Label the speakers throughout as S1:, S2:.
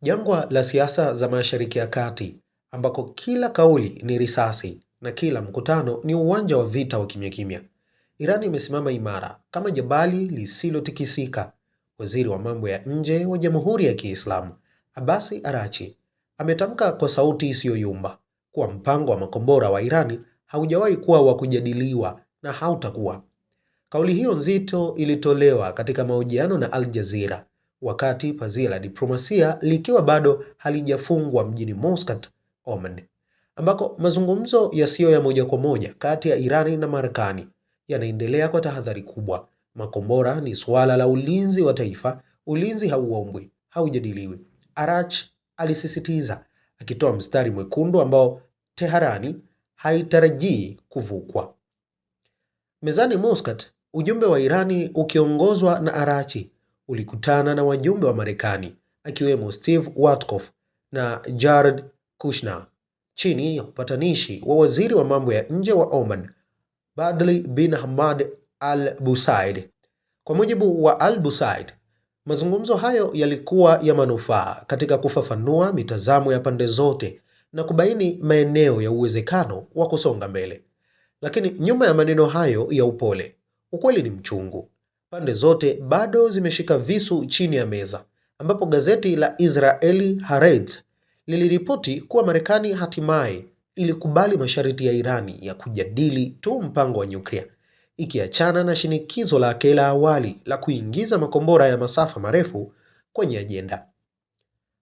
S1: Jangwa la siasa za Mashariki ya Kati, ambako kila kauli ni risasi na kila mkutano ni uwanja wa vita wa kimya kimya. Iran imesimama imara kama jabali lisilotikisika. Waziri wa mambo ya nje wa Jamhuri ya Kiislamu, Abbas Araghchi, ametamka kwa sauti isiyoyumba kuwa mpango wa makombora wa Irani haujawahi kuwa wa kujadiliwa na hautakuwa. Kauli hiyo nzito ilitolewa katika mahojiano na Al Jazeera wakati pazia la diplomasia likiwa bado halijafungwa mjini Muscat, Oman, ambako mazungumzo yasiyo ya moja kwa moja kati ya Irani na Marekani yanaendelea kwa tahadhari kubwa. Makombora ni suala la ulinzi wa taifa, ulinzi hauombwi, haujadiliwi, Araghchi alisisitiza, akitoa mstari mwekundu ambao Teherani haitarajii kuvukwa. Mezani Muscat, ujumbe wa Irani ukiongozwa na Araghchi ulikutana na wajumbe wa Marekani akiwemo Steve Witkoff na Jared Kushner chini ya upatanishi wa waziri wa mambo ya nje wa Oman, Badli bin Hamad Al Busaid. Kwa mujibu wa Al Busaid, mazungumzo hayo yalikuwa ya manufaa katika kufafanua mitazamo ya pande zote na kubaini maeneo ya uwezekano wa kusonga mbele. Lakini nyuma ya maneno hayo ya upole, ukweli ni mchungu. Pande zote bado zimeshika visu chini ya meza, ambapo gazeti la Israeli Haaretz liliripoti kuwa Marekani hatimaye ilikubali masharti ya Irani ya kujadili tu mpango wa nyuklia, ikiachana na shinikizo lake la awali la kuingiza makombora ya masafa marefu kwenye ajenda.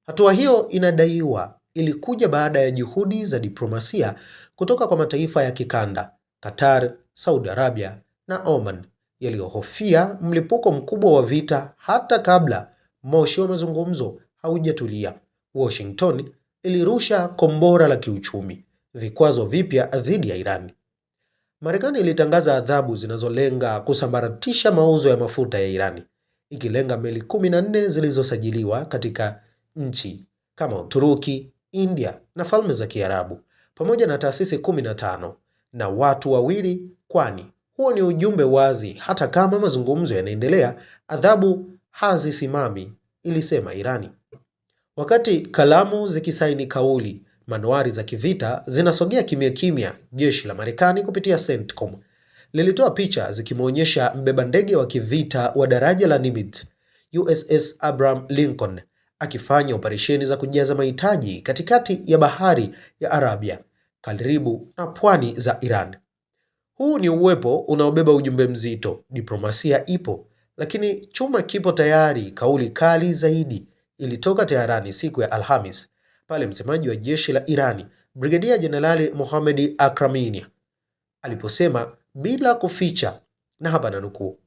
S1: Hatua hiyo inadaiwa ilikuja baada ya juhudi za diplomasia kutoka kwa mataifa ya kikanda, Qatar, Saudi Arabia na Oman, yaliyohofia mlipuko mkubwa wa vita hata kabla moshi wa mazungumzo haujatulia. Washington ilirusha kombora la kiuchumi, vikwazo vipya dhidi ya Iran. Marekani ilitangaza adhabu zinazolenga kusambaratisha mauzo ya mafuta ya Iran, ikilenga meli 14 zilizosajiliwa katika nchi kama Uturuki, India na Falme za Kiarabu, pamoja na taasisi 15 na watu wawili, kwani huo ni ujumbe wazi, hata kama mazungumzo yanaendelea, adhabu hazisimami, ilisema Irani. Wakati kalamu zikisaini kauli, manuari za kivita zinasogea kimya kimya. Jeshi la Marekani kupitia CENTCOM lilitoa picha zikimwonyesha mbeba ndege wa kivita wa daraja la Nimitz, USS Abraham Lincoln, akifanya operesheni za kujaza mahitaji katikati ya bahari ya Arabia, karibu na pwani za Iran. Huu ni uwepo unaobeba ujumbe mzito. Diplomasia ipo, lakini chuma kipo tayari. Kauli kali zaidi ilitoka Teherani siku ya Alhamis, pale msemaji wa jeshi la Irani, Brigedia Jenerali Mohammad Akramini, aliposema bila kuficha, na hapa nanukuu,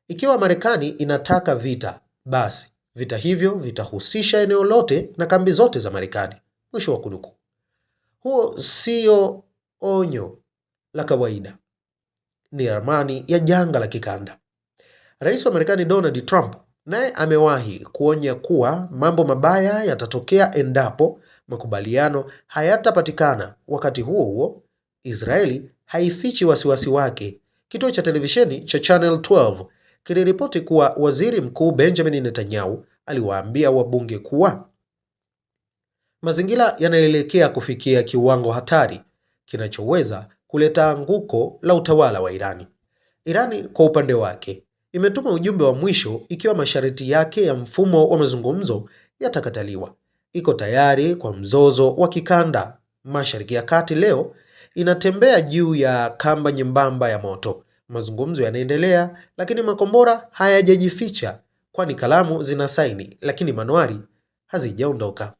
S1: ikiwa Marekani inataka vita, basi vita hivyo vitahusisha eneo lote na kambi zote za Marekani, mwisho wa kunukuu. Huo sio onyo la kawaida, ni ramani ya janga la kikanda. Rais wa Marekani Donald Trump naye amewahi kuonya kuwa mambo mabaya yatatokea endapo makubaliano hayatapatikana. Wakati huo huo, Israeli haifichi wasiwasi wake. Kituo cha televisheni cha Channel 12 kiliripoti kuwa Waziri Mkuu Benjamin Netanyahu aliwaambia wabunge kuwa mazingira yanaelekea kufikia kiwango hatari kinachoweza kuleta anguko la utawala wa Irani. Irani kwa upande wake imetuma ujumbe wa mwisho ikiwa masharti yake ya mfumo wa mazungumzo yatakataliwa. Iko tayari kwa mzozo wa kikanda. Mashariki ya Kati leo inatembea juu ya kamba nyembamba ya moto. Mazungumzo yanaendelea, lakini makombora hayajajificha, kwani kalamu zina saini, lakini manuari hazijaondoka.